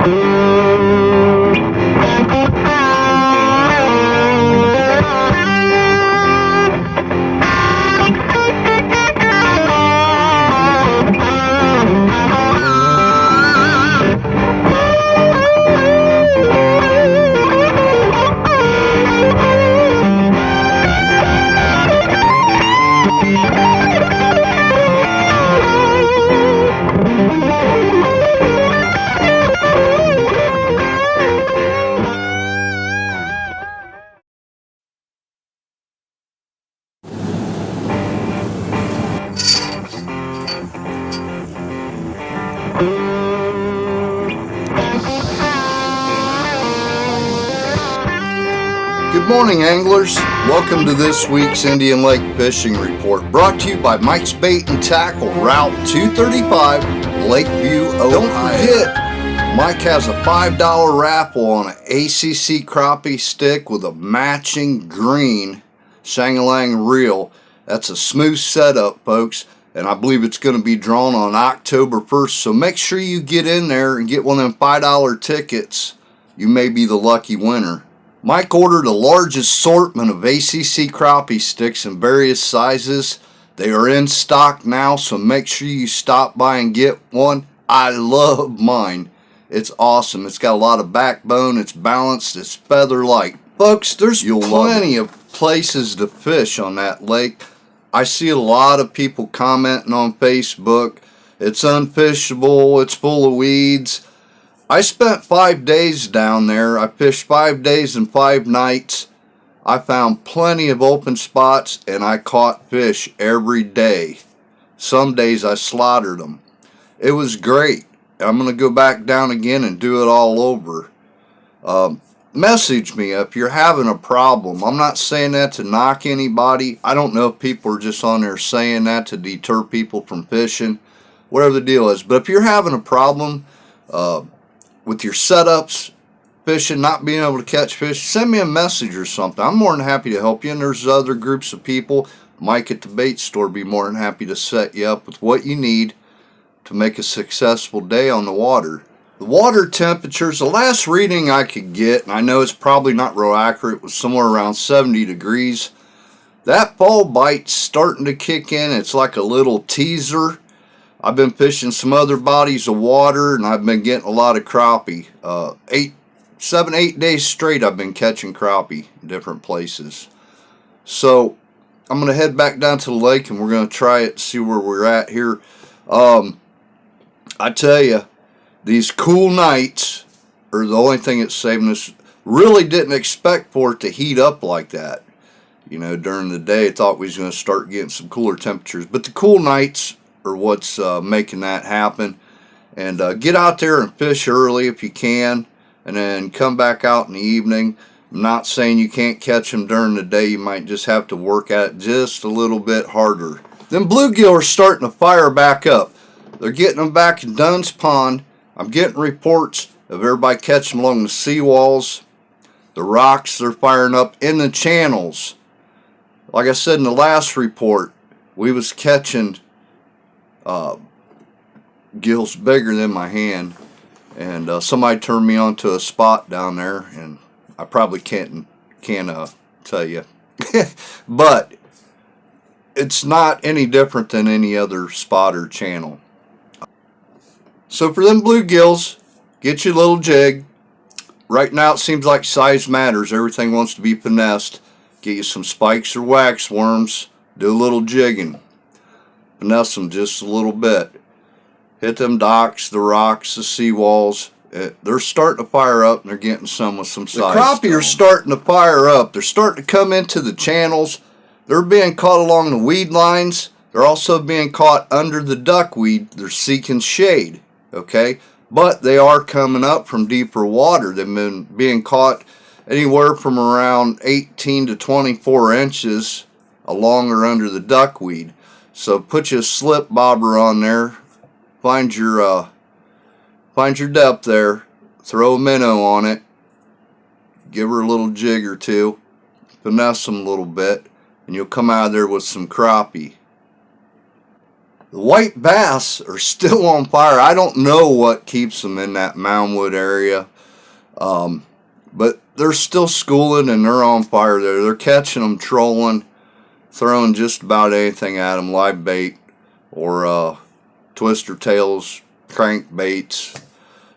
Good morning, anglers. Welcome to this week's Indian Lake Fishing Report, brought to you by Mike's Bait and Tackle, Route 235, Lakeview, Ohio. Don't forget, Mike has a $5 raffle on an ACC crappie stick with a matching green Shang-a-lang reel. That's a smooth setup, folks, and I believe it's going to be drawn on October 1st, so make sure you get in there and get one of them $5 tickets. You may be the lucky winner. Mike ordered a large assortment of ACC crappie sticks in various sizes. They are in stock now, so make sure you stop by and get one. I love mine. It's awesome. It's got a lot of backbone. It's balanced. It's feather light. Folks, there's plenty of places to fish on that lake. I see a lot of people commenting on Facebook. It's unfishable. It's full of weeds. I spent 5 days down there. I fished 5 days and 5 nights. I found plenty of open spots and I caught fish every day. Some days I slaughtered them. It was great. I'm going to go back down again and do it all over. Message me if you're having a problem. I'm not saying that to knock anybody. I don't know if people are just on there saying that to deter people from fishing. Whatever the deal is. But if you're having a problem, with your setups, fishing, not being able to catch fish, send me a message or something. I'm more than happy to help you. And there's other groups of people. Mike at the bait store be more than happy to set you up with what you need to make a successful day on the water. The water temperatures, the last reading I could get, and I know it's probably not real accurate, was somewhere around 70 degrees. That fall bite's starting to kick in. It's like a little teaser. I've been fishing some other bodies of water, and I've been getting a lot of crappie. 7, 8 days straight I've been catching crappie in different places. So I'm going to head back down to the lake, and we're going to try it, see where we're at here. I tell you, these cool nights are the only thing that's saving us. Really didn't expect for it to heat up like that. You know, during the day I thought we was going to start getting some cooler temperatures. But the cool nights or what's making that happen. And get out there and fish early if you can, and then come back out in the evening. I'm not saying you can't catch them during the day. You might just have to work at it just a little bit harder. Them bluegill are starting to fire back up. They're getting them back in Dunn's Pond. I'm getting reports of everybody catching them along the seawalls. The rocks, they're firing up in the channels. Like I said in the last report, we was catching gills bigger than my hand, and somebody turned me onto a spot down there, and I probably can't tell you but it's not any different than any other spot or channel. So for them bluegills, get your little jig. Right now it seems like size matters. Everything wants to be finessed. Get you some spikes or wax worms, do a little jigging. Finesse them just a little bit. Hit them docks, the rocks, the seawalls. They're starting to fire up, and they're getting some with some size. The crappie are starting to fire up. They're starting to come into the channels. They're being caught along the weed lines. They're also being caught under the duckweed. They're seeking shade, okay? But they are coming up from deeper water. They've been being caught anywhere from around 18 to 24 inches along or under the duckweed. So put your slip bobber on there, find your depth there, throw a minnow on it, give her a little jig or two, finesse them a little bit, and you'll come out of there with some crappie. The white bass are still on fire. I don't know what keeps them in that Moundwood area, but they're still schooling and they're on fire there. They're catching them trolling, throwing just about anything at them, live bait or twister tails, crank baits,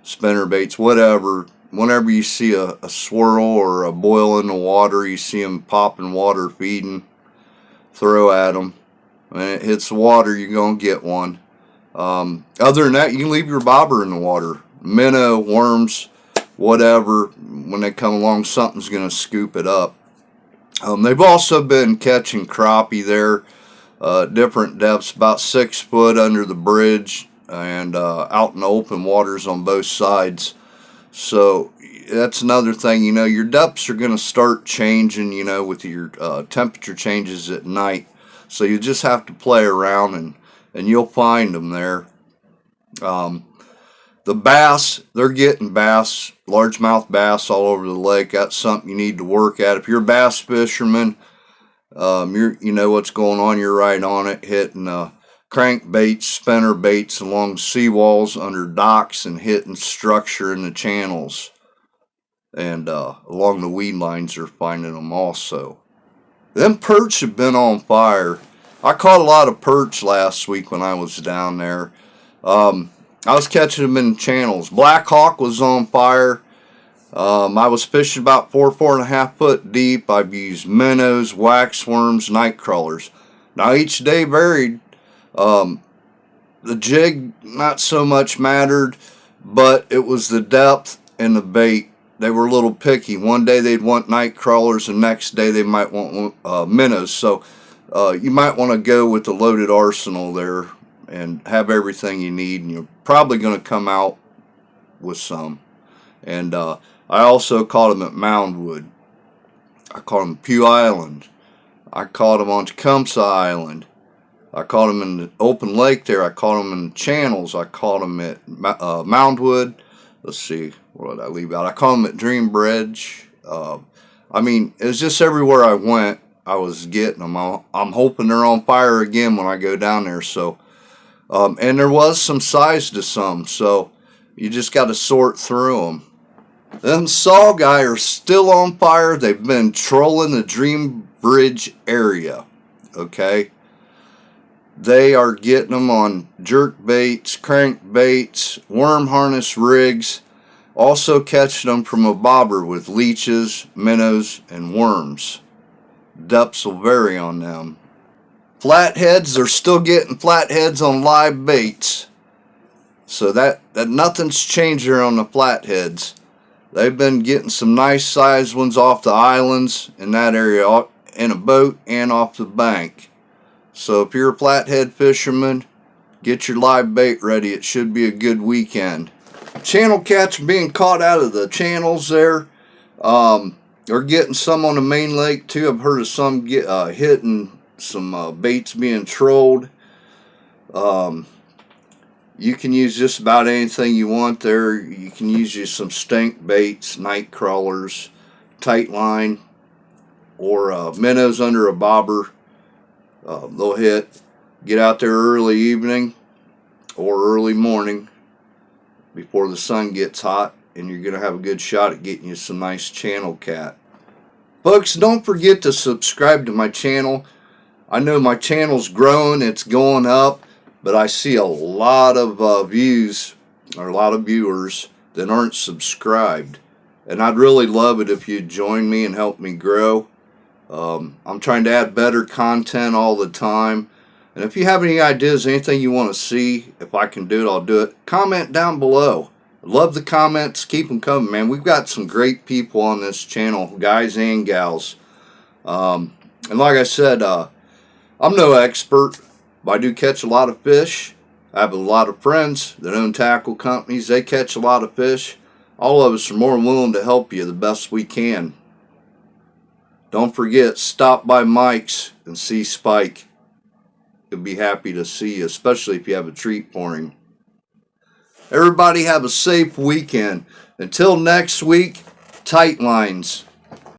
spinner baits, whatever. Whenever you see a swirl or a boil in the water, you see them popping water, feeding, throw at them. When it hits the water, you're going to get one. Other than that, you can leave your bobber in the water. Minnow, worms, whatever. When they come along, something's going to scoop it up. They've also been catching crappie there, different depths, about 6 foot under the bridge and out in the open waters on both sides. So that's another thing, your depths are going to start changing, with your temperature changes at night. So you just have to play around and you'll find them there. The bass, they're getting bass, largemouth bass all over the lake. That's something you need to work at. If you're a bass fisherman, you know what's going on. You're right on it, hitting crank baits, spinner baits along seawalls, under docks, and hitting structure in the channels. And along the weed lines, they're finding them also. Them perch have been on fire. I caught a lot of perch last week when I was down there. I was catching them in channels. Black Hawk was on fire. I was fishing about 4.5 foot deep. I've used minnows, waxworms, night crawlers. Now each day varied. The jig not so much mattered, but it was the depth and the bait. They were a little picky. One day they'd want night crawlers, and next day they might want minnows. So you might want to go with the loaded arsenal there and have everything you need, and you're probably going to come out with some. And I also caught them at Moundwood. I caught them at Pugh Island. I caught them on Tecumseh Island. I caught them in the open lake there. I caught them in the channels. I caught them at Moundwood. Let's see, what did I leave out? I caught them at Dream Bridge. I mean, it was just everywhere I went, I was getting them. I'm hoping they're on fire again when I go down there. So, and there was some size to some, so you just got to sort through them. Them saw guy are still on fire. They've been trolling the Dream Bridge area. Okay. They are getting them on jerk baits, crank baits, worm harness rigs, also catching them from a bobber with leeches, minnows, and worms. Depths will vary on them. Flatheads, they're still getting flatheads on live baits. So that nothing's changed there on the flatheads. They've been getting some nice sized ones off the islands in that area, in a boat and off the bank. So if you're a flathead fisherman, get your live bait ready. It should be a good weekend. Channel cats are being caught out of the channels there. They're getting some on the main lake too. I've heard of some hitting some baits being trolled. You can use just about anything you want there. You can use some stink baits, night crawlers, tight line, or minnows under a bobber. They'll hit. Get out there early evening or early morning before the sun gets hot, and you're going to have a good shot at getting you some nice channel cat. Folks, don't forget to subscribe to my channel. I know my channel's growing, it's going up, but I see a lot of views or a lot of viewers that aren't subscribed. And I'd really love it if you'd join me and help me grow. I'm trying to add better content all the time. And if you have any ideas, anything you want to see, if I can do it, I'll do it. Comment down below. I love the comments. Keep them coming, man. We've got some great people on this channel, guys and gals. And like I said, I'm no expert, but I do catch a lot of fish. I have a lot of friends that own tackle companies. They catch a lot of fish. All of us are more than willing to help you the best we can. Don't forget, stop by Mike's and see Spike. He'll be happy to see you, especially if you have a treat for him. Everybody have a safe weekend. Until next week, tight lines.